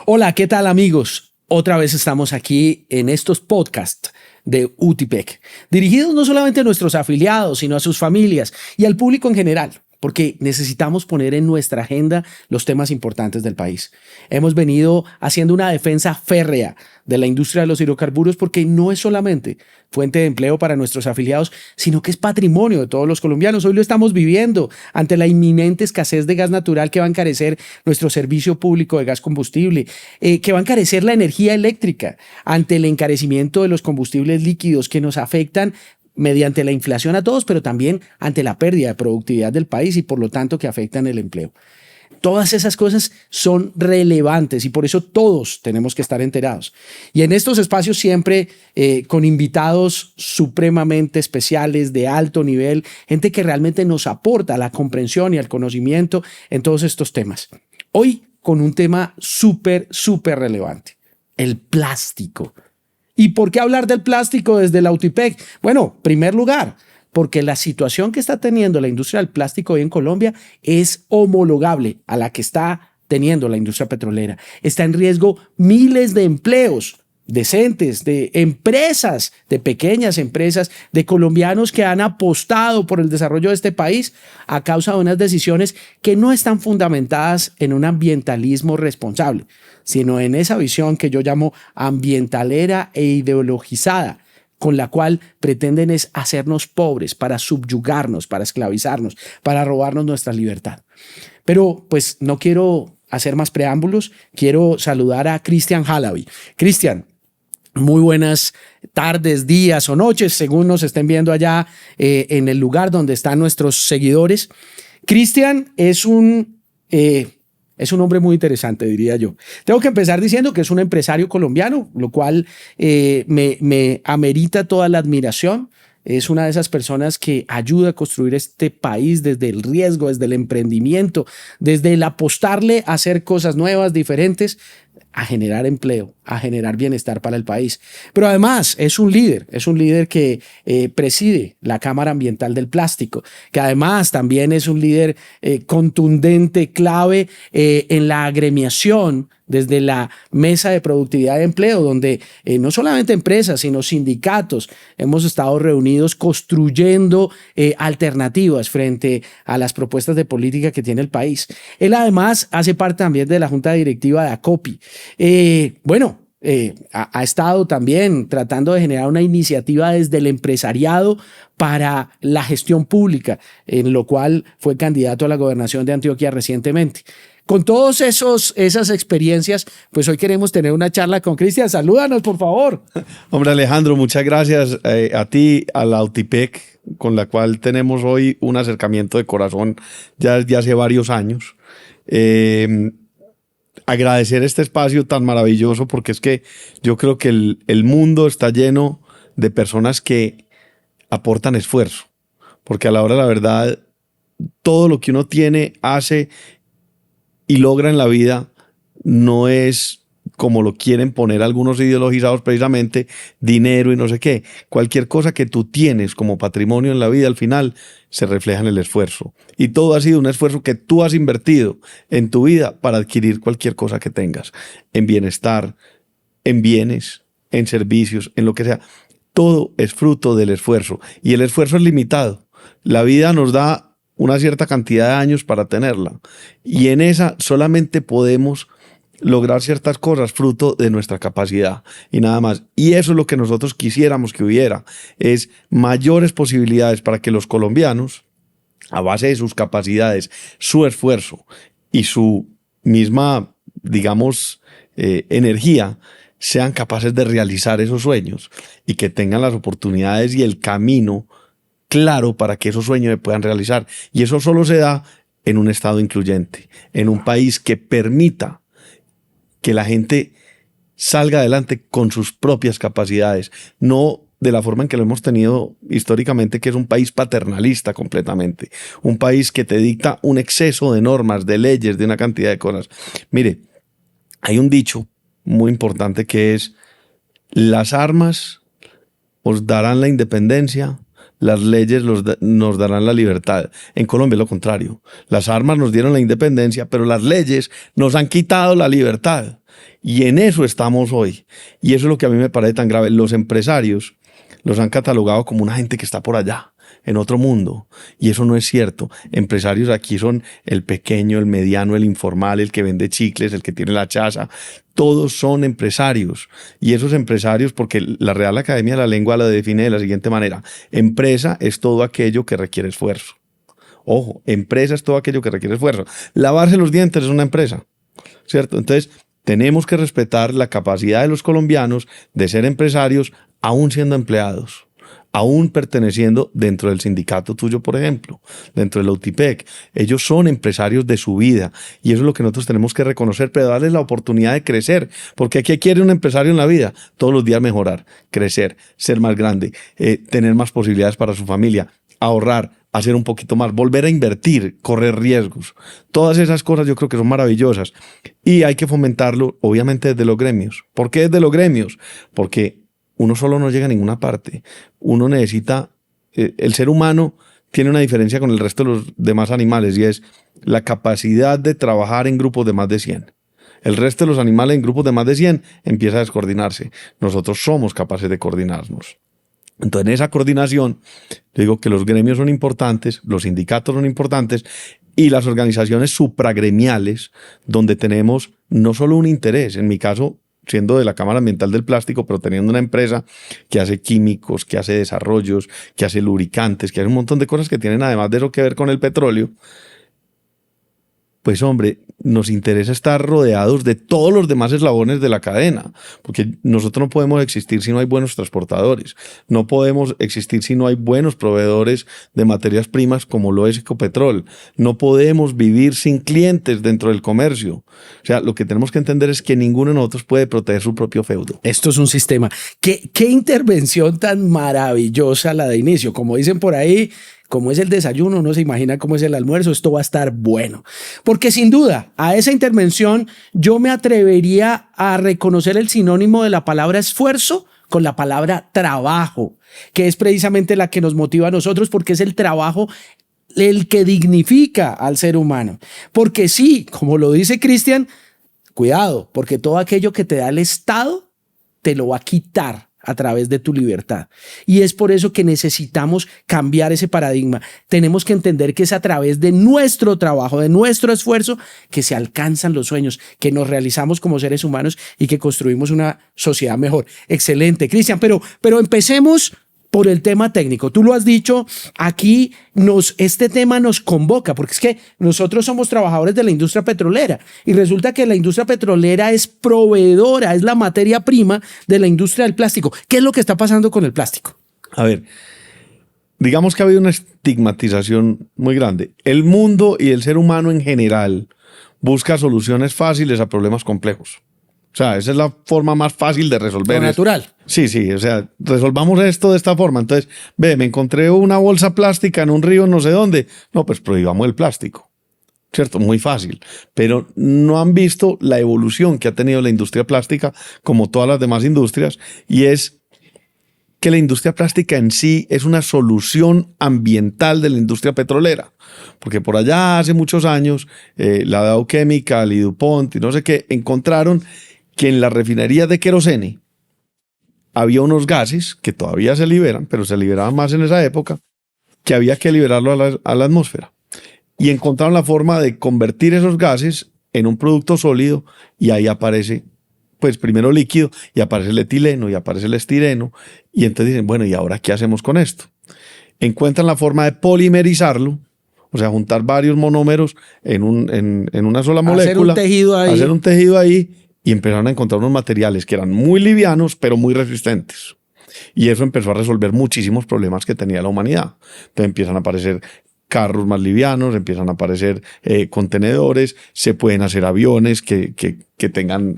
Hola, ¿qué tal amigos? Otra vez estamos aquí en estos podcasts de UTIPEC, dirigidos no solamente a nuestros afiliados, sino a sus familias y al público en general, porque necesitamos poner en nuestra agenda los temas importantes del país. Hemos venido haciendo una defensa férrea de la industria de los hidrocarburos porque no es solamente fuente de empleo para nuestros afiliados, sino que es patrimonio de todos los colombianos. Hoy lo estamos viviendo ante la inminente escasez de gas natural que va a encarecer nuestro servicio público de gas combustible, que va a encarecer la energía eléctrica, ante el encarecimiento de los combustibles líquidos que nos afectan mediante la inflación a todos, pero también ante la pérdida de productividad del país y por lo tanto que afectan el empleo. Todas esas cosas son relevantes y por eso todos tenemos que estar enterados. Y en estos espacios siempre con invitados supremamente especiales, de alto nivel, gente que realmente nos aporta la comprensión y el conocimiento en todos estos temas. Hoy con un tema súper relevante, el plástico. ¿Y por qué hablar del plástico desde la UTIPEC? Bueno, en primer lugar, porque la situación que está teniendo la industria del plástico hoy en Colombia es homologable a la que está teniendo la industria petrolera. Está en riesgo miles de empleos decentes, de empresas, de pequeñas empresas, de colombianos que han apostado por el desarrollo de este país a causa de unas decisiones que no están fundamentadas en un ambientalismo responsable, sino en esa visión que yo llamo ambientalera e ideologizada, con la cual pretenden es hacernos pobres para subyugarnos, para esclavizarnos, para robarnos nuestra libertad. Pero pues no quiero hacer más preámbulos, quiero saludar a Cristian Halaby. Cristian, muy buenas tardes, días o noches, según nos estén viendo allá en el lugar donde están nuestros seguidores. Cristian es un hombre muy interesante, diría yo. Tengo que empezar diciendo que es un empresario colombiano, lo cual me amerita toda la admiración. Es una de esas personas que ayuda a construir este país desde el riesgo, desde el emprendimiento, desde el apostarle a hacer cosas nuevas, diferentes, a generar empleo, a generar bienestar para el país. Pero además es un líder que preside la Cámara Ambiental del Plástico, que además también es un líder contundente, clave en la agremiación desde la mesa de productividad de empleo, donde no solamente empresas, sino sindicatos hemos estado reunidos construyendo alternativas frente a las propuestas de política que tiene el país. Él además hace parte también de la Junta Directiva de ACOPI. Ha estado también tratando de generar una iniciativa desde el empresariado para la gestión pública, en lo cual fue candidato a la gobernación de Antioquia recientemente. Con todas esas experiencias, pues hoy queremos tener una charla con Cristian. Salúdanos, por favor. Hombre, Alejandro, muchas gracias a ti, a la UTIPEC, con la cual tenemos hoy un acercamiento de corazón ya desde hace varios años. Agradecer este espacio tan maravilloso porque es que yo creo que el mundo está lleno de personas que aportan esfuerzo, porque a la hora de la verdad todo lo que uno tiene, hace y logra en la vida no es como lo quieren poner algunos ideologizados, precisamente dinero y no sé qué. Cualquier cosa que tú tienes como patrimonio en la vida al final se refleja en el esfuerzo, y todo ha sido un esfuerzo que tú has invertido en tu vida para adquirir cualquier cosa que tengas, en bienestar, en bienes, en servicios, en lo que sea. Todo es fruto del esfuerzo, y el esfuerzo es limitado. La vida nos da una cierta cantidad de años para tenerla, y en esa solamente podemos lograr ciertas cosas fruto de nuestra capacidad y nada más. Y eso es lo que nosotros quisiéramos que hubiera, es mayores posibilidades para que los colombianos, a base de sus capacidades, su esfuerzo y su misma, digamos, energía, sean capaces de realizar esos sueños y que tengan las oportunidades y el camino claro para que esos sueños se puedan realizar. Y eso solo se da en un Estado incluyente, en un país que permita que la gente salga adelante con sus propias capacidades, no de la forma en que lo hemos tenido históricamente, que es un país paternalista completamente, un país que te dicta un exceso de normas, de leyes, de una cantidad de cosas. Mire, hay un dicho muy importante que es: las armas os darán la independencia, las leyes nos darán la libertad. En Colombia es lo contrario. Las armas nos dieron la independencia, pero las leyes nos han quitado la libertad. Y en eso estamos hoy. Y eso es lo que a mí me parece tan grave. Los empresarios los han catalogado como una gente que está por allá, en otro mundo. Y eso no es cierto. Empresarios aquí son el pequeño, el mediano, el informal, el que vende chicles, el que tiene la chaza. Todos son empresarios. Y esos empresarios, porque la Real Academia de la Lengua lo define de la siguiente manera: empresa es todo aquello que requiere esfuerzo. Ojo, empresa es todo aquello que requiere esfuerzo. Lavarse los dientes es una empresa, ¿cierto? Entonces, tenemos que respetar la capacidad de los colombianos de ser empresarios aún siendo empleados, aún perteneciendo dentro del sindicato tuyo, por ejemplo, dentro de la UTIPEC. Ellos son empresarios de su vida y eso es lo que nosotros tenemos que reconocer, pero darles la oportunidad de crecer, porque ¿qué quiere un empresario en la vida? Todos los días mejorar, crecer, ser más grande, tener más posibilidades para su familia, ahorrar, hacer un poquito más, volver a invertir, correr riesgos. Todas esas cosas yo creo que son maravillosas y hay que fomentarlo obviamente desde los gremios. ¿Por qué desde los gremios? Porque uno solo no llega a ninguna parte. Uno necesita, el ser humano tiene una diferencia con el resto de los demás animales y es la capacidad de trabajar en grupos de más de 100. El resto de los animales en grupos de más de 100 empieza a descoordinarse. Nosotros somos capaces de coordinarnos. Entonces, en esa coordinación, yo digo que los gremios son importantes, los sindicatos son importantes y las organizaciones supragremiales, donde tenemos no solo un interés, en mi caso, siendo de la Cámara Ambiental del Plástico, pero teniendo una empresa que hace químicos, que hace desarrollos, que hace lubricantes, que hace un montón de cosas que tienen además de eso que ver con el petróleo, pues hombre, nos interesa estar rodeados de todos los demás eslabones de la cadena, porque nosotros no podemos existir si no hay buenos transportadores, no podemos existir si no hay buenos proveedores de materias primas como lo es Ecopetrol, no podemos vivir sin clientes dentro del comercio. O sea, lo que tenemos que entender es que ninguno de nosotros puede proteger su propio feudo. Esto es un sistema. ¿Qué intervención tan maravillosa la de inicio? Como dicen por ahí, como es el desayuno, uno se imagina cómo es el almuerzo, esto va a estar bueno. Porque sin duda, a esa intervención yo me atrevería a reconocer el sinónimo de la palabra esfuerzo con la palabra trabajo, que es precisamente la que nos motiva a nosotros, porque es el trabajo el que dignifica al ser humano. Porque sí, como lo dice Cristian, cuidado, porque todo aquello que te da el Estado te lo va a quitar a través de tu libertad. Y es por eso que necesitamos cambiar ese paradigma. Tenemos que entender que es a través de nuestro trabajo, de nuestro esfuerzo, que se alcanzan los sueños, que nos realizamos como seres humanos y que construimos una sociedad mejor. Excelente, Cristian, pero empecemos por el tema técnico. Tú lo has dicho, aquí este tema nos convoca, porque es que nosotros somos trabajadores de la industria petrolera y resulta que la industria petrolera es proveedora, es la materia prima de la industria del plástico. ¿Qué es lo que está pasando con el plástico? A ver, digamos que ha habido una estigmatización muy grande. El mundo y el ser humano en general busca soluciones fáciles a problemas complejos. O sea, esa es la forma más fácil de resolver. Lo natural. Sí, o sea, resolvamos esto de esta forma. Entonces, me encontré una bolsa plástica en un río no sé dónde. No, pues prohibamos el plástico. ¿Cierto? Muy fácil. Pero no han visto la evolución que ha tenido la industria plástica, como todas las demás industrias, y es que la industria plástica en sí es una solución ambiental de la industria petrolera. Porque por allá hace muchos años, la Dow Chemical y DuPont y no sé qué, encontraron que en la refinería de querosene había unos gases que todavía se liberan, pero se liberaban más en esa época, que había que liberarlo a la atmósfera. Y encontraron la forma de convertir esos gases en un producto sólido y ahí aparece, pues primero líquido y aparece el etileno y aparece el estireno. Y entonces dicen, bueno, ¿y ahora qué hacemos con esto? Encuentran la forma de polimerizarlo, o sea, juntar varios monómeros en una sola molécula. Hacer un tejido ahí. Y empezaron a encontrar unos materiales que eran muy livianos, pero muy resistentes. Y eso empezó a resolver muchísimos problemas que tenía la humanidad. Entonces empiezan a aparecer carros más livianos, empiezan a aparecer contenedores, se pueden hacer aviones que tengan,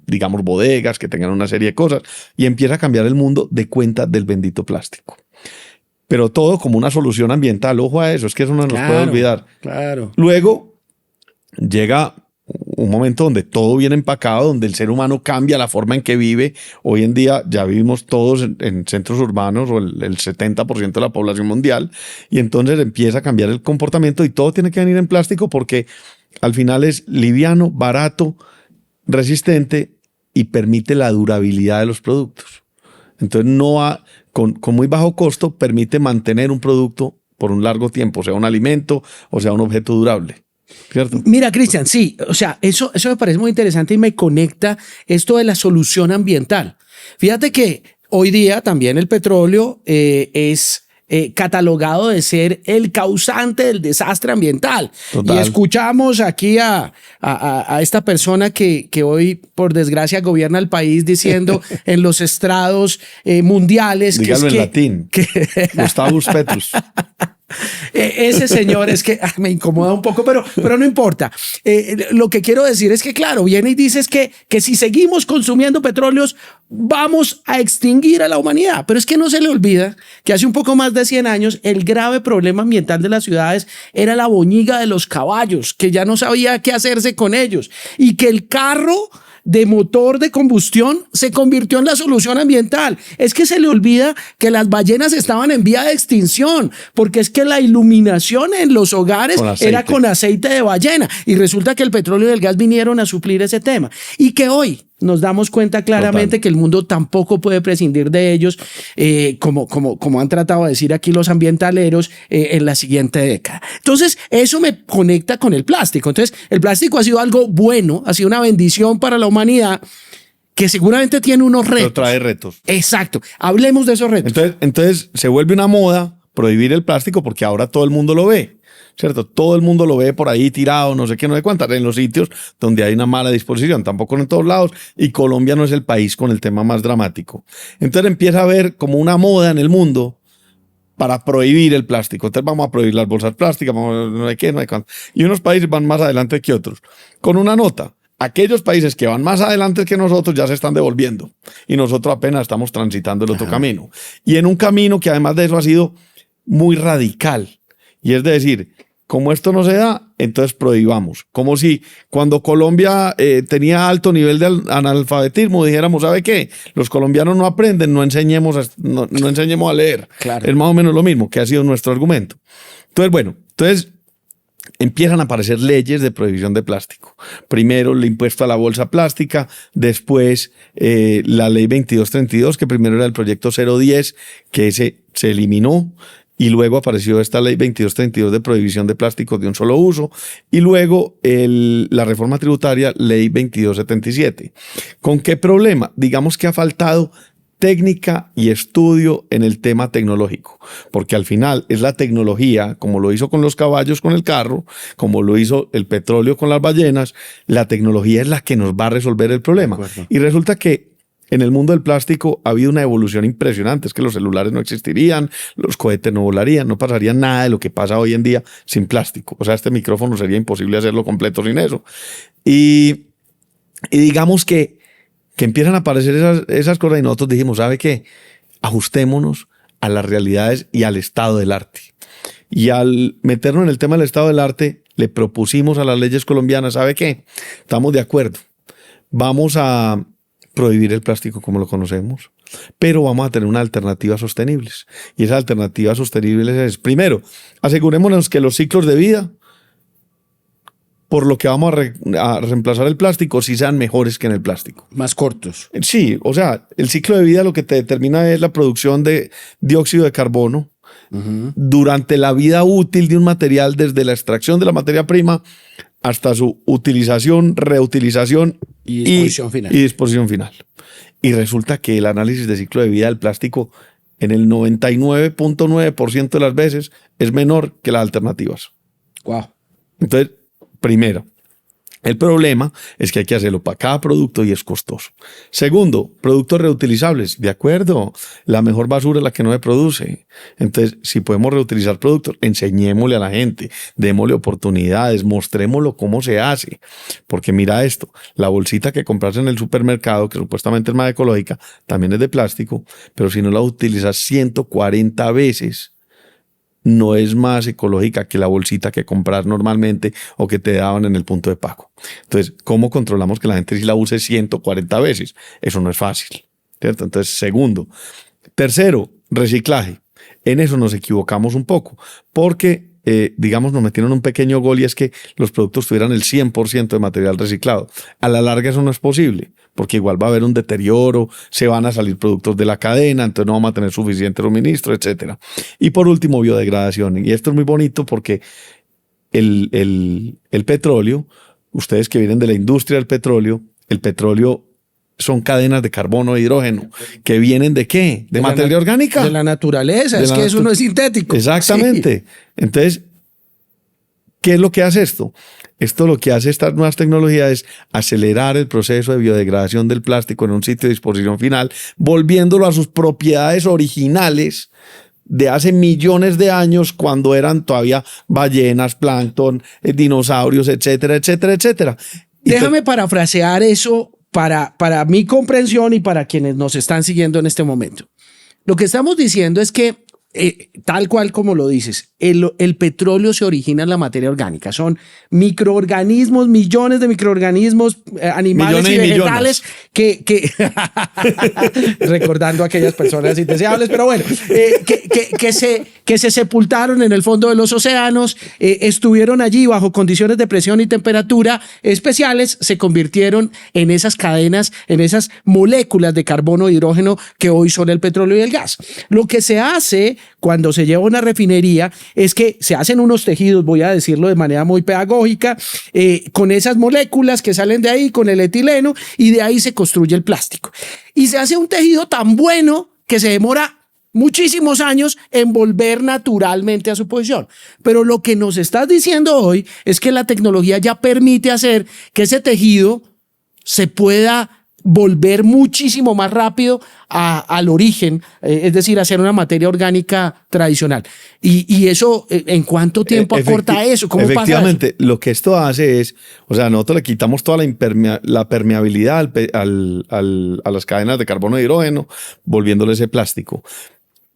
digamos, bodegas, que tengan una serie de cosas. Y empieza a cambiar el mundo de cuenta del bendito plástico. Pero todo como una solución ambiental. Ojo a eso, es que eso no nos puede olvidar. Claro. Luego llega un momento donde todo viene empacado, donde el ser humano cambia la forma en que vive. Hoy en día ya vivimos todos en centros urbanos o el 70% de la población mundial y entonces empieza a cambiar el comportamiento y todo tiene que venir en plástico porque al final es liviano, barato, resistente y permite la durabilidad de los productos. Entonces, con muy bajo costo, permite mantener un producto por un largo tiempo, sea un alimento o sea un objeto durable. ¿Cierto? Mira, Cristian, sí, o sea, eso me parece muy interesante y me conecta esto de la solución ambiental. Fíjate que hoy día también el petróleo es catalogado de ser el causante del desastre ambiental. Total. Y escuchamos aquí a esta persona que hoy, por desgracia, gobierna el país diciendo en los estrados mundiales Dígalo que en latín. Gustavus Petrus. Ese señor es que me incomoda un poco, pero no importa. Lo que quiero decir es que, claro, viene y dices que si seguimos consumiendo petróleos, vamos a extinguir a la humanidad. Pero es que no se le olvida que hace un poco más de 100 años el grave problema ambiental de las ciudades era la boñiga de los caballos, que ya no sabía qué hacerse con ellos, y que el carro de motor de combustión se convirtió en la solución ambiental. Es que se le olvida que las ballenas estaban en vía de extinción, porque es que la iluminación en los hogares era con aceite de ballena, y resulta que el petróleo y el gas vinieron a suplir ese tema, y que hoy nos damos cuenta claramente que el mundo tampoco puede prescindir de ellos, como han tratado de decir aquí los ambientaleros, en la siguiente década. Entonces, eso me conecta con el plástico. Entonces, el plástico ha sido algo bueno, ha sido una bendición para la humanidad, que seguramente tiene unos retos. Pero trae retos. Exacto. Hablemos de esos retos. Entonces se vuelve una moda prohibir el plástico porque ahora todo el mundo lo ve. ¿Cierto? Todo el mundo lo ve por ahí tirado, no sé qué, no sé cuántas, en los sitios donde hay una mala disposición, tampoco en todos lados, y Colombia no es el país con el tema más dramático. Entonces empieza a haber como una moda en el mundo para prohibir el plástico. Entonces vamos a prohibir las bolsas plásticas, no sé qué, no sé cuánto. Y unos países van más adelante que otros. Con una nota, aquellos países que van más adelante que nosotros ya se están devolviendo, y nosotros apenas estamos transitando el otro camino. Y en un camino que además de eso ha sido muy radical. Y es decir, como esto no se da, entonces prohibamos. Como si cuando Colombia tenía alto nivel de analfabetismo dijéramos, ¿sabe qué? Los colombianos no aprenden, no enseñemos a leer. Claro. Es más o menos lo mismo que ha sido nuestro argumento. Entonces, bueno, empiezan a aparecer leyes de prohibición de plástico. Primero el impuesto a la bolsa plástica, después la ley 2232, que primero era el proyecto 010, que se eliminó. Y luego apareció esta ley 2232 de prohibición de plásticos de un solo uso. Y luego la reforma tributaria, ley 2277. ¿Con qué problema? Digamos que ha faltado técnica y estudio en el tema tecnológico, porque al final es la tecnología, como lo hizo con los caballos con el carro, como lo hizo el petróleo con las ballenas, la tecnología es la que nos va a resolver el problema. Y resulta que en el mundo del plástico ha habido una evolución impresionante. Es que los celulares no existirían, los cohetes no volarían, no pasaría nada de lo que pasa hoy en día sin plástico. O sea, este micrófono sería imposible hacerlo completo sin eso. Y digamos que empiezan a aparecer esas cosas y nosotros dijimos, ¿sabe qué? Ajustémonos a las realidades y al estado del arte. Y al meternos en el tema del estado del arte, le propusimos a las leyes colombianas, ¿sabe qué? Estamos de acuerdo. Vamos a prohibir el plástico como lo conocemos, pero vamos a tener una alternativa sostenibles. Y esa alternativa sostenible es, primero, asegurémonos que los ciclos de vida, por lo que vamos a reemplazar el plástico, sí sean mejores que en el plástico. Más cortos. Sí, o sea, el ciclo de vida lo que te determina es la producción de dióxido de carbono durante la vida útil de un material, desde la extracción de la materia prima hasta su utilización, reutilización y disposición final. Y resulta que el análisis de ciclo de vida del plástico en el 99.9% de las veces es menor que las alternativas. Wow. Entonces, primero, el problema es que hay que hacerlo para cada producto y es costoso. Segundo, productos reutilizables. De acuerdo, la mejor basura es la que no se produce. Entonces, si podemos reutilizar productos, enseñémosle a la gente, démosle oportunidades, mostrémoslo cómo se hace. Porque mira esto, la bolsita que compras en el supermercado, que supuestamente es más ecológica, también es de plástico, pero si no la utilizas 140 veces, no es más ecológica que la bolsita que compras normalmente o que te daban en el punto de pago. Entonces, ¿cómo controlamos que la gente sí la use 140 veces? Eso no es fácil, ¿cierto? Entonces, segundo. Tercero, reciclaje. En eso nos equivocamos un poco, porque digamos, nos metieron un pequeño gol y es que los productos tuvieran el 100% de material reciclado. A la larga eso no es posible, porque igual va a haber un deterioro, se van a salir productos de la cadena, entonces no vamos a tener suficiente suministro, etc. Y por último, biodegradación. Y esto es muy bonito porque el petróleo, ustedes que vienen de la industria del petróleo, el petróleo son cadenas de carbono e hidrógeno que vienen ¿de qué? De materia orgánica. De la naturaleza, es que eso no es sintético. Exactamente. Sí. Entonces, ¿qué es lo que hace esto? Esto lo que hace estas nuevas tecnologías es acelerar el proceso de biodegradación del plástico en un sitio de disposición final, volviéndolo a sus propiedades originales de hace millones de años, cuando eran todavía ballenas, plancton, dinosaurios, etcétera, etcétera, etcétera. Déjame parafrasear eso para mi comprensión y para quienes nos están siguiendo en este momento. Lo que estamos diciendo es que, tal cual como lo dices, el petróleo se origina en la materia orgánica. Son microorganismos, millones de microorganismos, animales y vegetales que recordando a aquellas personas indeseables, pero bueno, que se sepultaron en el fondo de los océanos, estuvieron allí bajo condiciones de presión y temperatura especiales, se convirtieron en esas cadenas, en esas moléculas de carbono e hidrógeno que hoy son el petróleo y el gas. Lo que se hace cuando se lleva a una refinería es que se hacen unos tejidos, voy a decirlo de manera muy pedagógica, con esas moléculas que salen de ahí, con el etileno, y de ahí se construye el plástico. Y se hace un tejido tan bueno que se demora muchísimos años en volver naturalmente a su posición. Pero lo que nos estás diciendo hoy es que la tecnología ya permite hacer que ese tejido se pueda volver muchísimo más rápido al origen, es decir, hacer una materia orgánica tradicional. Y eso, ¿en cuánto tiempo acorta eso? ¿Cómo efectivamente, pasa eso? Lo que esto hace es, o sea, nosotros le quitamos toda la permeabilidad a las cadenas de carbono e hidrógeno, volviéndole ese plástico.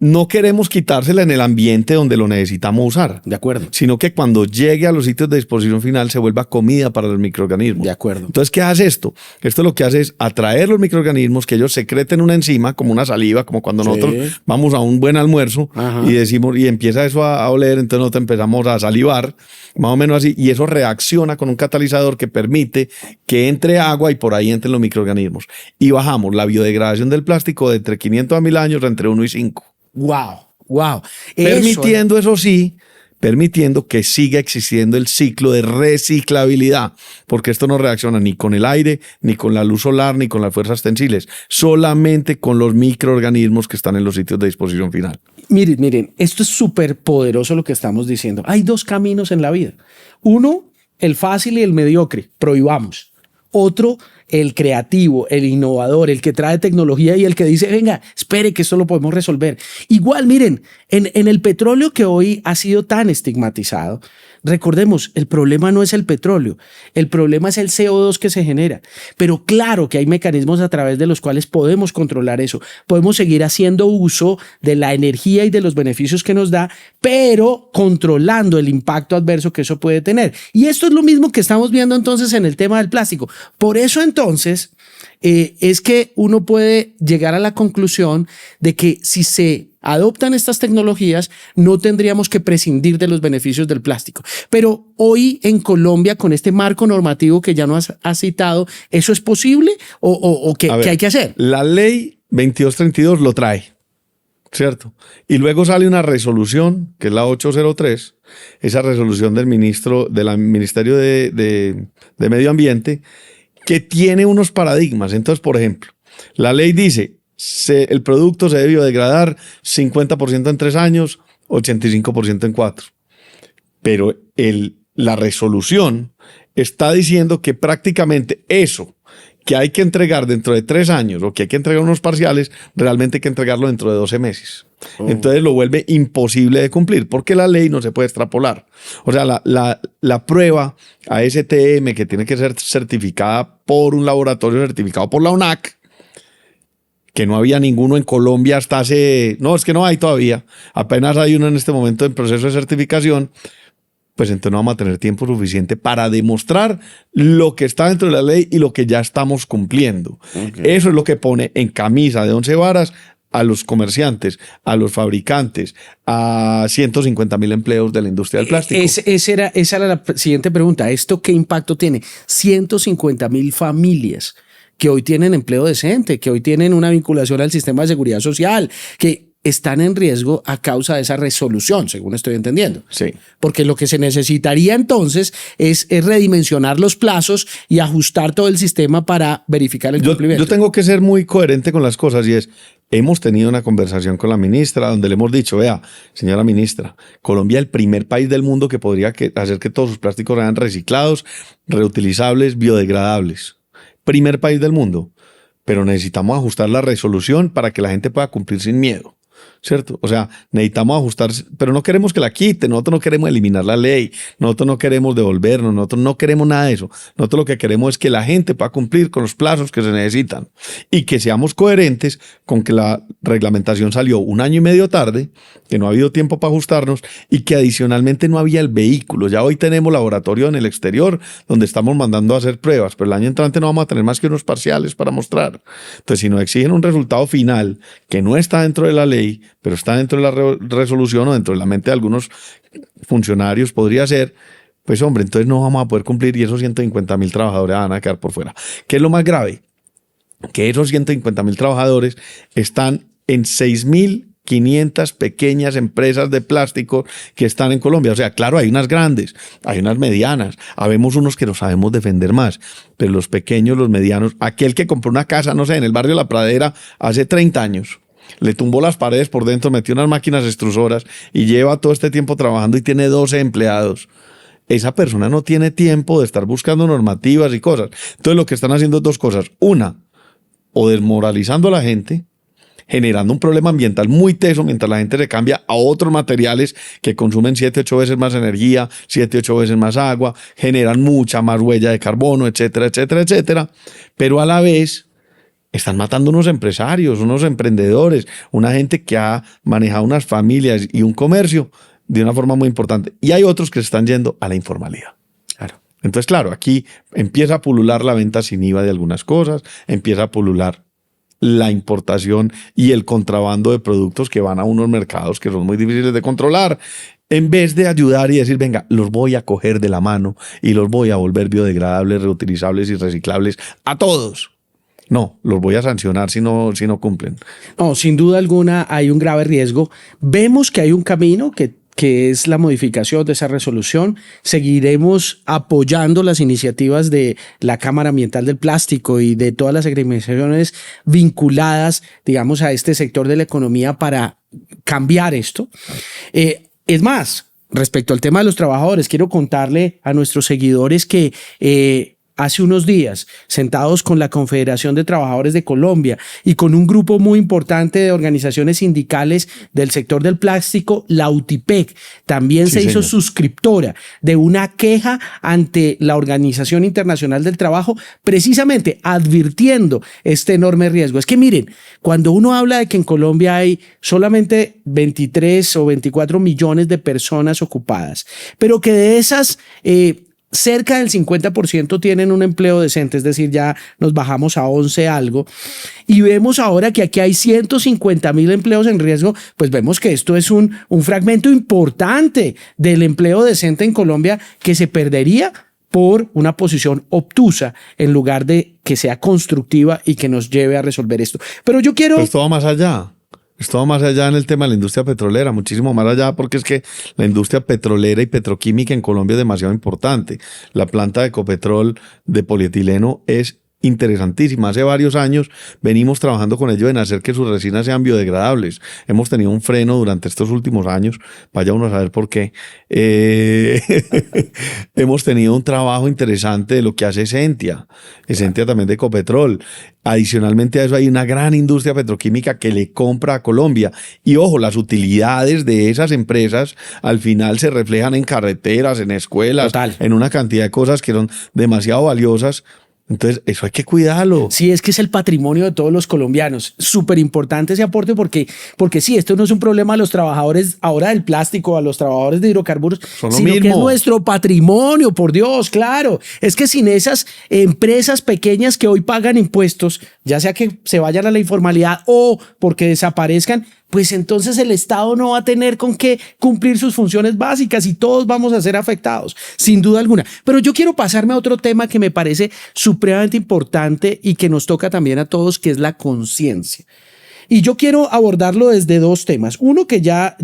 No queremos quitársela en el ambiente donde lo necesitamos usar. De acuerdo. Sino que cuando llegue a los sitios de disposición final se vuelva comida para los microorganismos. De acuerdo. Entonces, ¿qué hace esto? Esto lo que hace es atraer los microorganismos, que ellos secreten una enzima, como una saliva, como cuando nosotros vamos a un buen almuerzo y decimos, y empieza eso a oler, entonces nosotros empezamos a salivar, más o menos así, y eso reacciona con un catalizador que permite que entre agua y por ahí entren los microorganismos. Y bajamos la biodegradación del plástico de entre 500 a 1000 años, entre 1 y 5. Wow. Permitiendo, eso sí, permitiendo que siga existiendo el ciclo de reciclabilidad, porque esto no reacciona ni con el aire, ni con la luz solar, ni con las fuerzas tensiles, solamente con los microorganismos que están en los sitios de disposición final. Miren, esto es súper poderoso lo que estamos diciendo. Hay dos caminos en la vida. Uno, el fácil y el mediocre, prohibamos. Otro, el creativo, el innovador, el que trae tecnología y el que dice, venga, espere que esto lo podemos resolver. Igual, miren, en el petróleo que hoy ha sido tan estigmatizado, recordemos, el problema no es el petróleo, el problema es el CO2 que se genera. Pero claro que hay mecanismos a través de los cuales podemos controlar eso. Podemos seguir haciendo uso de la energía y de los beneficios que nos da, pero controlando el impacto adverso que eso puede tener. Y esto es lo mismo que estamos viendo entonces en el tema del plástico. Por eso entonces es que uno puede llegar a la conclusión de que si se adoptan estas tecnologías, no tendríamos que prescindir de los beneficios del plástico. Pero hoy en Colombia, con este marco normativo que ya nos has citado, ¿eso es posible o qué hay que hacer? La ley 2232 lo trae, ¿cierto? Y luego sale una resolución, que es la 803, esa resolución del Ministerio de Medio Ambiente, que tiene unos paradigmas. Entonces, por ejemplo, la ley dice, el producto se debe biodegradar 50% en 3 años, 85% en 4. Pero la resolución está diciendo que prácticamente eso que hay que entregar dentro de 3 años o que hay que entregar unos parciales, realmente hay que entregarlo dentro de 12 meses. Entonces lo vuelve imposible de cumplir porque la ley no se puede extrapolar. O sea, la prueba ASTM, que tiene que ser certificada por un laboratorio certificado por la ONAC, que no había ninguno en Colombia hasta hace... No, es que no hay todavía. Apenas hay uno en este momento en proceso de certificación. Pues entonces no vamos a tener tiempo suficiente para demostrar lo que está dentro de la ley y lo que ya estamos cumpliendo. Okay. Eso es lo que pone en camisa de 11 varas a los comerciantes, a los fabricantes, a 150.000 empleos de la industria del plástico. Esa era la siguiente pregunta. ¿Esto qué impacto tiene? 150.000 familias que hoy tienen empleo decente, que hoy tienen una vinculación al sistema de seguridad social, que están en riesgo a causa de esa resolución, según estoy entendiendo. Sí. Porque lo que se necesitaría entonces es redimensionar los plazos y ajustar todo el sistema para verificar el cumplimiento. Yo tengo que ser muy coherente con las cosas y hemos tenido una conversación con la ministra donde le hemos dicho, vea, señora ministra, Colombia es el primer país del mundo que podría hacer que todos sus plásticos sean reciclados, reutilizables, biodegradables. Primer país del mundo. Pero necesitamos ajustar la resolución para que la gente pueda cumplir sin miedo. ¿Cierto? O sea, necesitamos ajustar, pero no queremos que la quiten, nosotros no queremos eliminar la ley, nosotros no queremos devolvernos, nosotros no queremos nada de eso. Nosotros lo que queremos es que la gente pueda cumplir con los plazos que se necesitan y que seamos coherentes con que la reglamentación salió 1 año y medio tarde, que no ha habido tiempo para ajustarnos y que adicionalmente no había el vehículo. Ya hoy tenemos laboratorio en el exterior donde estamos mandando a hacer pruebas, pero el año entrante no vamos a tener más que unos parciales para mostrar. Entonces, si nos exigen un resultado final que no está dentro de la ley, pero está dentro de la resolución o dentro de la mente de algunos funcionarios, podría ser, pues hombre, entonces no vamos a poder cumplir y esos 150.000 trabajadores van a quedar por fuera. ¿Qué es lo más grave? Que esos 150.000 trabajadores están en 6.500 pequeñas empresas de plástico que están en Colombia. O sea, claro, hay unas grandes, hay unas medianas, habemos unos que nos sabemos defender más, pero los pequeños, los medianos, aquel que compró una casa, no sé, en el barrio La Pradera hace 30 años, le tumbó las paredes por dentro, metió unas máquinas extrusoras y lleva todo este tiempo trabajando y tiene 12 empleados. Esa persona no tiene tiempo de estar buscando normativas y cosas. Entonces lo que están haciendo es 2 cosas. Una, o desmoralizando a la gente, generando un problema ambiental muy teso mientras la gente se cambia a otros materiales que consumen 7-8 veces más energía, 7-8 veces más agua, generan mucha más huella de carbono, etcétera, etcétera, etcétera. Pero a la vez están matando unos empresarios, unos emprendedores, una gente que ha manejado unas familias y un comercio de una forma muy importante. Y hay otros que se están yendo a la informalidad. Claro. Entonces, claro, aquí empieza a pulular la venta sin IVA de algunas cosas, empieza a pulular la importación y el contrabando de productos que van a unos mercados que son muy difíciles de controlar. En vez de ayudar y decir, venga, los voy a coger de la mano y los voy a volver biodegradables, reutilizables y reciclables a todos. No, los voy a sancionar si no cumplen. No, sin duda alguna hay un grave riesgo. Vemos que hay un camino que es la modificación de esa resolución. Seguiremos apoyando las iniciativas de la Cámara Ambiental del Plástico y de todas las agremiaciones vinculadas, digamos, a este sector de la economía para cambiar esto. Es más, respecto al tema de los trabajadores, quiero contarle a nuestros seguidores que hace unos días, sentados con la Confederación de Trabajadores de Colombia y con un grupo muy importante de organizaciones sindicales del sector del plástico, la UTIPEC también se hizo suscriptora de una queja ante la Organización Internacional del Trabajo, precisamente advirtiendo este enorme riesgo. Es que miren, cuando uno habla de que en Colombia hay solamente 23 o 24 millones de personas ocupadas, pero que de esas cerca del 50% tienen un empleo decente, es decir, ya nos bajamos a 11 algo, y vemos ahora que aquí hay 150.000 empleos en riesgo, pues vemos que esto es un fragmento importante del empleo decente en Colombia que se perdería por una posición obtusa en lugar de que sea constructiva y que nos lleve a resolver esto. Pero yo quiero... Pues todo va más allá. Esto va más allá en el tema de la industria petrolera, muchísimo más allá, porque es que la industria petrolera y petroquímica en Colombia es demasiado importante. La planta de Ecopetrol de polietileno es interesantísima. Hace varios años venimos trabajando con ello en hacer que sus resinas sean biodegradables. Hemos tenido un freno durante estos últimos años, vaya uno a saber por qué. Hemos tenido un trabajo interesante de lo que hace Esentia también de Ecopetrol. Adicionalmente a eso hay una gran industria petroquímica que le compra a Colombia. Y ojo, las utilidades de esas empresas al final se reflejan en carreteras, en escuelas, en una cantidad de cosas que son demasiado valiosas. Entonces, eso hay que cuidarlo. Sí, es que es el patrimonio de todos los colombianos. Súper importante ese aporte porque sí, esto no es un problema a los trabajadores ahora del plástico, a los trabajadores de hidrocarburos, Son lo sino que es mismo. nuestro patrimonio, por Dios, claro. Es que sin esas empresas pequeñas que hoy pagan impuestos, ya sea que se vayan a la informalidad o porque desaparezcan, pues entonces el Estado no va a tener con qué cumplir sus funciones básicas y todos vamos a ser afectados, sin duda alguna. Pero yo quiero pasarme a otro tema que me parece supremamente importante y que nos toca también a todos, que es la conciencia. Y yo quiero abordarlo desde dos temas. Uno que ya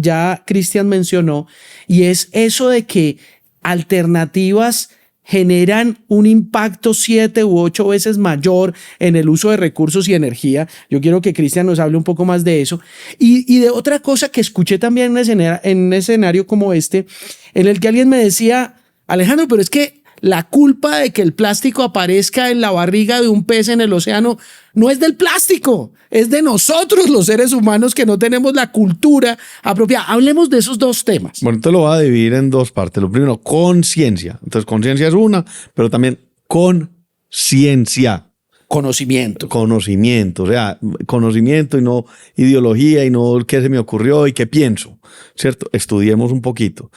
Cristian mencionó, y es eso de que alternativas generan un impacto 7 u 8 veces mayor en el uso de recursos y energía. Yo quiero que Cristian nos hable un poco más de eso. Y de otra cosa que escuché también en un escenario como este, en el que alguien me decía, Alejandro, pero es que la culpa de que el plástico aparezca en la barriga de un pez en el océano no es del plástico, es de nosotros los seres humanos que no tenemos la cultura apropiada. Hablemos de esos dos temas. Bueno, te lo voy a dividir en dos partes. Lo primero, conciencia. Entonces, conciencia es una, pero también conciencia. Conocimiento. Conocimiento, o sea, conocimiento y no ideología y no qué se me ocurrió y qué pienso, ¿cierto? Estudiemos un poquito.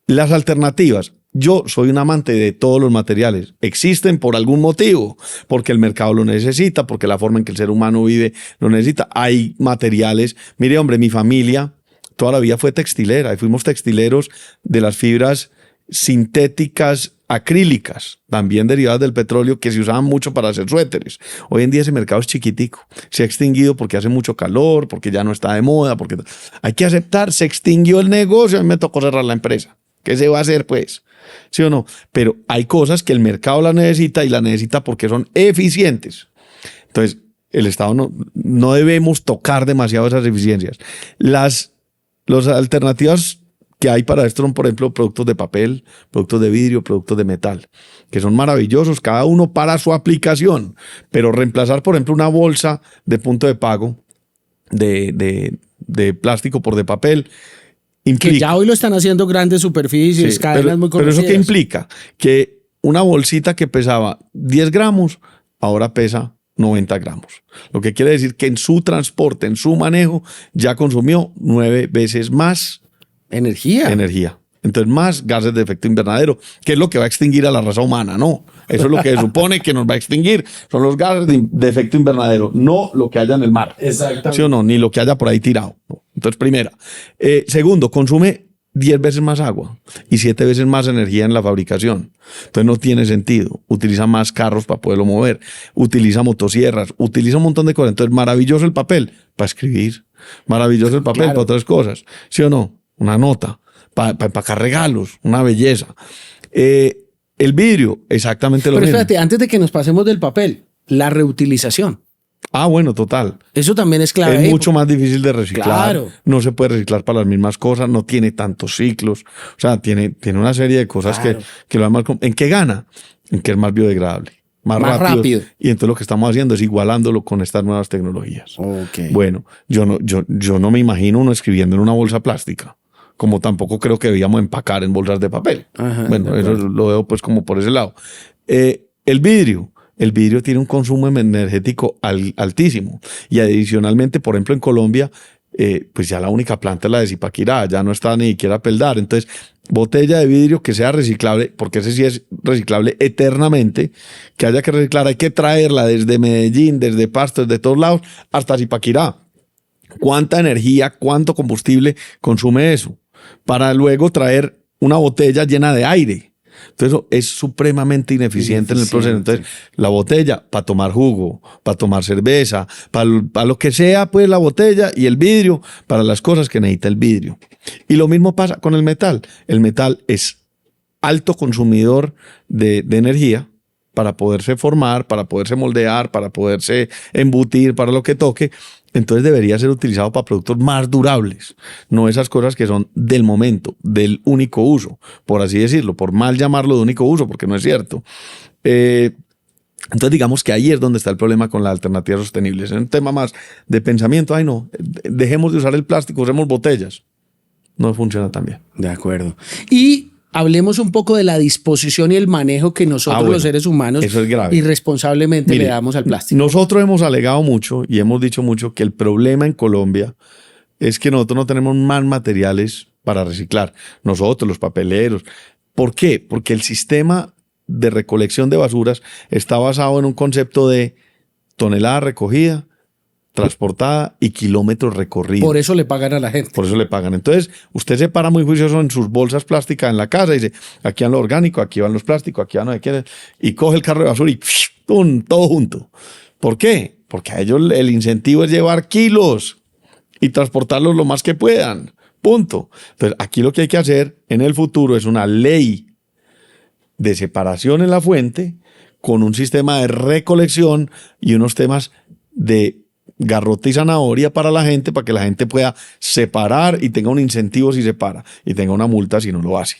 Las alternativas. Yo soy un amante de todos los materiales. Existen por algún motivo, porque el mercado lo necesita, porque la forma en que el ser humano vive lo necesita. Hay materiales. Mire, hombre, mi familia toda la vida fue textilera y fuimos textileros de las fibras sintéticas acrílicas, también derivadas del petróleo, que se usaban mucho para hacer suéteres. Hoy en día ese mercado es chiquitico. Se ha extinguido porque hace mucho calor, porque ya no está de moda, porque hay que aceptar, se extinguió el negocio, a mí me tocó cerrar la empresa. ¿Qué se va a hacer, pues? ¿Sí o no? Pero hay cosas que el mercado la necesita y la necesita porque son eficientes. Entonces, el Estado no debemos tocar demasiado esas eficiencias. Las alternativas que hay para esto son, por ejemplo, productos de papel, productos de vidrio, productos de metal, que son maravillosos, cada uno para su aplicación. Pero reemplazar, por ejemplo, una bolsa de punto de pago de plástico por de papel, implica, que ya hoy lo están haciendo grandes superficies, sí, cadenas muy conocidas. Pero eso qué implica? Que una bolsita que pesaba 10 gramos, ahora pesa 90 gramos. Lo que quiere decir que en su transporte, en su manejo, ya consumió 9 veces más energía. Entonces, más gases de efecto invernadero, que es lo que va a extinguir a la raza humana, ¿no? Eso es lo que se supone que nos va a extinguir. Son los gases de efecto invernadero, no lo que haya en el mar. Exactamente. ¿Sí o no? Ni lo que haya por ahí tirado. Entonces, primera. Segundo, consume 10 veces más agua y 7 veces más energía en la fabricación. Entonces no tiene sentido. Utiliza más carros para poderlo mover. Utiliza motosierras. Utiliza un montón de cosas. Entonces, maravilloso el papel para escribir. Maravilloso el papel para otras cosas. ¿Sí o no? Una nota. Para empacar regalos, una belleza. El vidrio, exactamente lo mismo. Pero espérate, antes de que nos pasemos del papel, la reutilización. Ah, bueno, total. Eso también es clave. Es mucho más difícil de reciclar. Claro. No se puede reciclar para las mismas cosas, no tiene tantos ciclos. O sea, tiene una serie de cosas que lo más. ¿En qué gana? En que es más biodegradable. Más rápido. Y entonces lo que estamos haciendo es igualándolo con estas nuevas tecnologías. Okay. Bueno, yo no me imagino uno escribiendo en una bolsa plástica. Como tampoco creo que debíamos empacar en bolsas de papel. Ajá, bueno, eso lo veo pues como por ese lado. El vidrio tiene un consumo energético altísimo. Y adicionalmente, por ejemplo, en Colombia, pues ya la única planta es la de Zipaquirá, ya no está ni siquiera Peldar. Entonces, botella de vidrio que sea reciclable, porque ese sí es reciclable eternamente, que haya que reciclar, hay que traerla desde Medellín, desde Pasto, desde todos lados, hasta Zipaquirá. ¿Cuánta energía, cuánto combustible consume eso? Para luego traer una botella llena de aire. Entonces eso es supremamente ineficiente en el proceso. Entonces la botella para tomar jugo, para tomar cerveza, para lo que sea, pues la botella, y el vidrio para las cosas que necesita el vidrio. Y lo mismo pasa con el metal. El metal es alto consumidor de energía para poderse formar, para poderse moldear, para poderse embutir, para lo que toque. Entonces debería ser utilizado para productos más durables, no esas cosas que son del momento, del único uso, por así decirlo, por mal llamarlo de único uso, porque no es cierto. Entonces digamos que ahí es donde está el problema con las alternativas sostenibles. Es un tema más de pensamiento. Ay, no, dejemos de usar el plástico, usemos botellas. No funciona tan bien. De acuerdo. Y hablemos un poco de la disposición y el manejo que nosotros los seres humanos eso es grave. Irresponsablemente le damos al plástico. Nosotros hemos alegado mucho y hemos dicho mucho que el problema en Colombia es que nosotros no tenemos más materiales para reciclar. Nosotros, los papeleros. ¿Por qué? Porque el sistema de recolección de basuras está basado en un concepto de tonelada recogida, transportada y kilómetros recorridos. Por eso le pagan a la gente. Por eso le pagan. Entonces, usted se para muy juicioso en sus bolsas plásticas en la casa y dice, aquí van lo orgánico, aquí van los plásticos, aquí van no sé qué, y coge el carro de basura y ¡pum! Todo junto. ¿Por qué? Porque a ellos el incentivo es llevar kilos y transportarlos lo más que puedan. Punto. Entonces, aquí lo que hay que hacer en el futuro es una ley de separación en la fuente con un sistema de recolección y unos temas de garrote y zanahoria para la gente, para que la gente pueda separar y tenga un incentivo si separa y tenga una multa si no lo hace.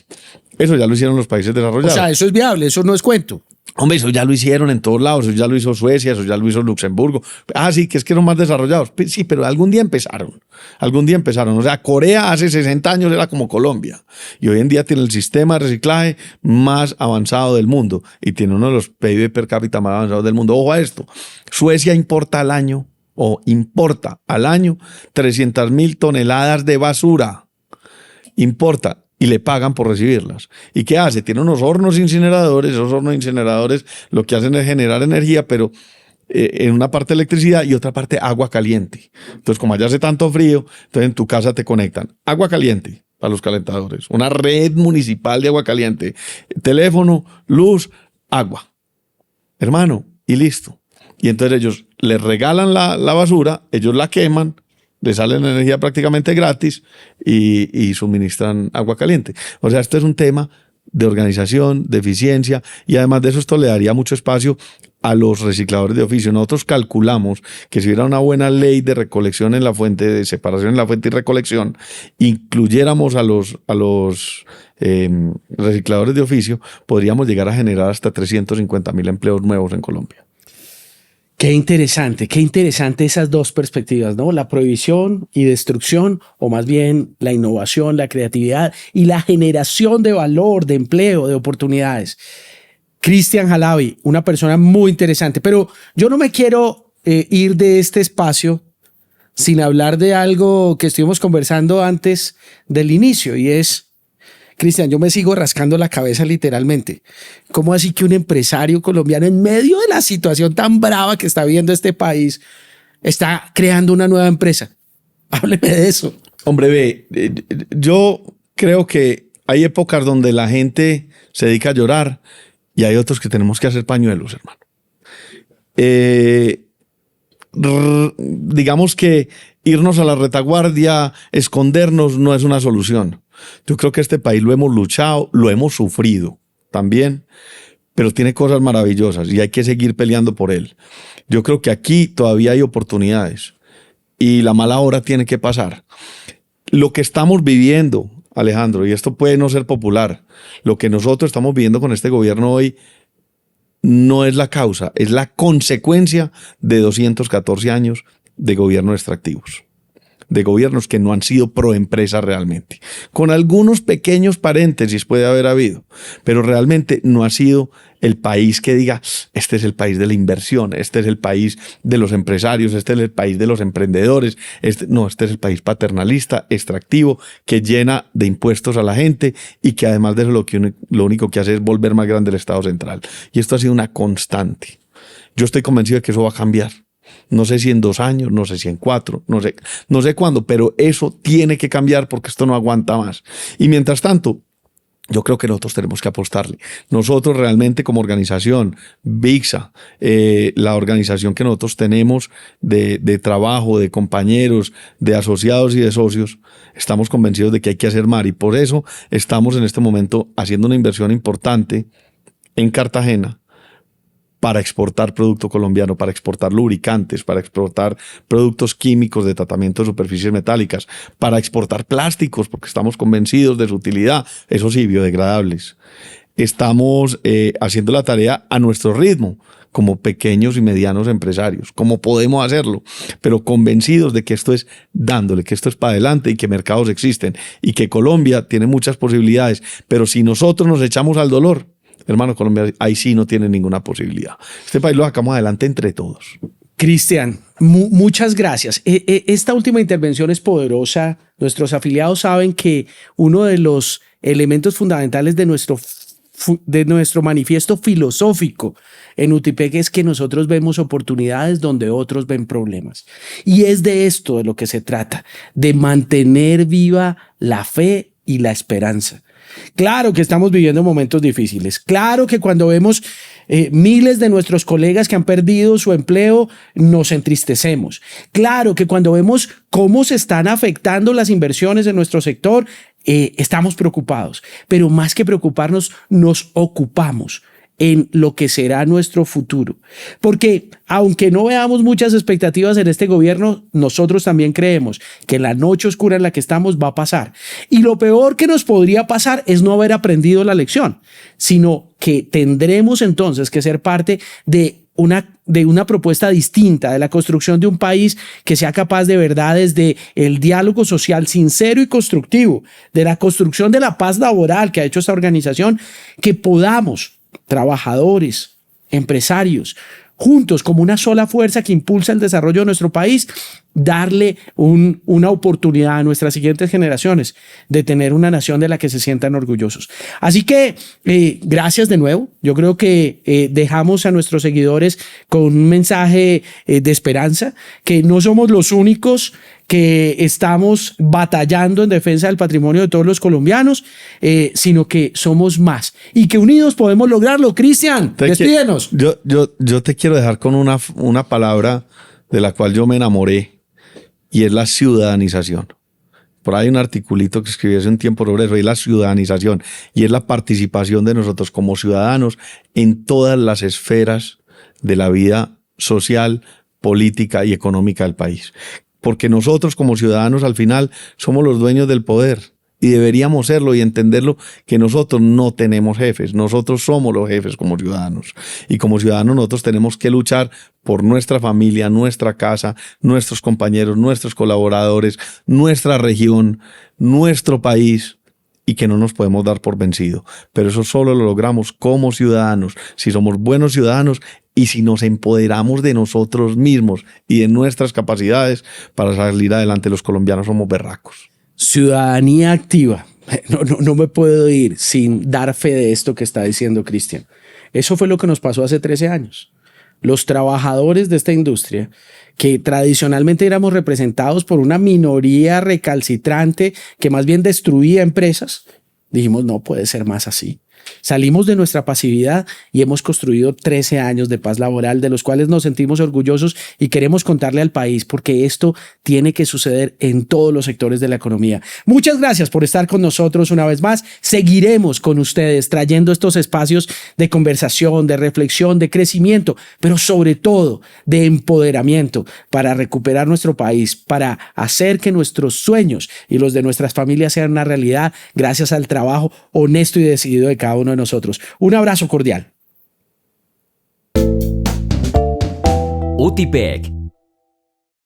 Eso ya lo hicieron los países desarrollados. O sea, eso es viable, eso no es cuento. Hombre, eso ya lo hicieron en todos lados, eso ya lo hizo Suecia, eso ya lo hizo Luxemburgo. Ah, sí, que es que eran más desarrollados. Sí, pero algún día empezaron. O sea, Corea hace 60 años era como Colombia y hoy en día tiene el sistema de reciclaje más avanzado del mundo y tiene uno de los PIB per cápita más avanzados del mundo. Ojo a esto, Suecia importa al año 300.000 toneladas de basura. Importa. Y le pagan por recibirlas. ¿Y qué hace? Tiene unos hornos incineradores. Esos hornos incineradores lo que hacen es generar energía, pero en una parte electricidad y otra parte agua caliente. Entonces, como allá hace tanto frío, entonces en tu casa te conectan agua caliente para los calentadores, una red municipal de agua caliente, teléfono, luz, agua. Hermano, y listo. Y entonces ellos les regalan la basura, ellos la queman, le sale la energía prácticamente gratis y suministran agua caliente. O sea, esto es un tema de organización, de eficiencia y además de eso esto le daría mucho espacio a los recicladores de oficio. Nosotros calculamos que si hubiera una buena ley de recolección en la fuente, de separación en la fuente y recolección, incluyéramos a los recicladores de oficio, podríamos llegar a generar hasta 350.000 empleos nuevos en Colombia. Qué interesante esas dos perspectivas, ¿no? La prohibición y destrucción, o más bien la innovación, la creatividad y la generación de valor, de empleo, de oportunidades. Cristian Halabi, una persona muy interesante, pero yo no me quiero ir de este espacio sin hablar de algo que estuvimos conversando antes del inicio y es, Cristian, yo me sigo rascando la cabeza literalmente. ¿Cómo así que un empresario colombiano en medio de la situación tan brava que está viviendo este país está creando una nueva empresa? Hábleme de eso. Hombre, yo creo que hay épocas donde la gente se dedica a llorar y hay otros que tenemos que hacer pañuelos, hermano. Digamos que irnos a la retaguardia, escondernos no es una solución. Yo creo que este país lo hemos luchado, lo hemos sufrido también, pero tiene cosas maravillosas y hay que seguir peleando por él. Yo creo que aquí todavía hay oportunidades y la mala hora tiene que pasar. Lo que estamos viviendo, Alejandro, y esto puede no ser popular, lo que nosotros estamos viviendo con este gobierno hoy no es la causa, es la consecuencia de 214 años de gobiernos extractivos, de gobiernos que no han sido pro empresa realmente. Con algunos pequeños paréntesis puede haber habido, pero realmente no ha sido el país que diga, este es el país de la inversión, este es el país de los empresarios, este es el país de los emprendedores. Este es el país paternalista, extractivo, que llena de impuestos a la gente y que además de eso lo único que hace es volver más grande el Estado central. Y esto ha sido una constante. Yo estoy convencido de que eso va a cambiar. No sé si en 2 años, no sé si en 4, no sé cuándo, pero eso tiene que cambiar porque esto no aguanta más. Y mientras tanto, yo creo que nosotros tenemos que apostarle. Nosotros realmente como organización, VIXA, la organización que nosotros tenemos de trabajo, de compañeros, de asociados y de socios, estamos convencidos de que hay que hacer más y por eso estamos en este momento haciendo una inversión importante en Cartagena, para exportar producto colombiano, para exportar lubricantes, para exportar productos químicos de tratamiento de superficies metálicas, para exportar plásticos, porque estamos convencidos de su utilidad, eso sí, biodegradables. Estamos haciendo la tarea a nuestro ritmo, como pequeños y medianos empresarios, cómo podemos hacerlo, pero convencidos de que esto es dándole, que esto es para adelante y que mercados existen y que Colombia tiene muchas posibilidades, pero si nosotros nos echamos al dolor, hermano, Colombia ahí sí no tiene ninguna posibilidad. Este país lo sacamos adelante entre todos. Cristian, muchas gracias. Esta última intervención es poderosa. Nuestros afiliados saben que uno de los elementos fundamentales de nuestro manifiesto filosófico en UTIPEC es que nosotros vemos oportunidades donde otros ven problemas. Y es de esto de lo que se trata, de mantener viva la fe y la esperanza. Claro que estamos viviendo momentos difíciles. Claro que cuando vemos miles de nuestros colegas que han perdido su empleo, nos entristecemos. Claro que cuando vemos cómo se están afectando las inversiones en nuestro sector, estamos preocupados. Pero más que preocuparnos, nos ocupamos en lo que será nuestro futuro. Porque aunque no veamos muchas expectativas en este gobierno, nosotros también creemos que la noche oscura en la que estamos va a pasar. Y lo peor que nos podría pasar es no haber aprendido la lección, sino que tendremos entonces que ser parte de una propuesta distinta, de la construcción de un país que sea capaz de verdad desde el diálogo social sincero y constructivo, de la construcción de la paz laboral que ha hecho esta organización, que podamos, trabajadores, empresarios, juntos como una sola fuerza que impulsa el desarrollo de nuestro país, darle una oportunidad a nuestras siguientes generaciones de tener una nación de la que se sientan orgullosos. Así que gracias de nuevo. Yo creo que dejamos a nuestros seguidores con un mensaje de esperanza, que no somos los únicos que estamos batallando en defensa del patrimonio de todos los colombianos, sino que somos más y que unidos podemos lograrlo. Cristian, despídenos. Yo te quiero dejar con una palabra de la cual yo me enamoré, y es la ciudadanización. Por ahí hay un articulito que escribí hace un tiempo sobre eso, y es la ciudadanización, y es la participación de nosotros como ciudadanos en todas las esferas de la vida social, política y económica del país. Porque nosotros como ciudadanos al final somos los dueños del poder y deberíamos serlo y entenderlo, que nosotros no tenemos jefes, nosotros somos los jefes como ciudadanos, y como ciudadanos nosotros tenemos que luchar por nuestra familia, nuestra casa, nuestros compañeros, nuestros colaboradores, nuestra región, nuestro país, y que no nos podemos dar por vencido. Pero eso solo lo logramos como ciudadanos, si somos buenos ciudadanos y si nos empoderamos de nosotros mismos y de nuestras capacidades para salir adelante. Los colombianos somos berracos. Ciudadanía activa. No me puedo ir sin dar fe de esto que está diciendo Cristian. Eso fue lo que nos pasó hace 13 años. Los trabajadores de esta industria, que tradicionalmente éramos representados por una minoría recalcitrante que más bien destruía empresas, dijimos, no puede ser más así. Salimos de nuestra pasividad y hemos construido 13 años de paz laboral, de los cuales nos sentimos orgullosos y queremos contarle al país, porque esto tiene que suceder en todos los sectores de la economía. Muchas gracias por estar con nosotros una vez más. Seguiremos con ustedes trayendo estos espacios de conversación, de reflexión, de crecimiento, pero sobre todo de empoderamiento para recuperar nuestro país, para hacer que nuestros sueños y los de nuestras familias sean una realidad gracias al trabajo honesto y decidido de cada uno de nosotros. Un abrazo cordial. UTIPEC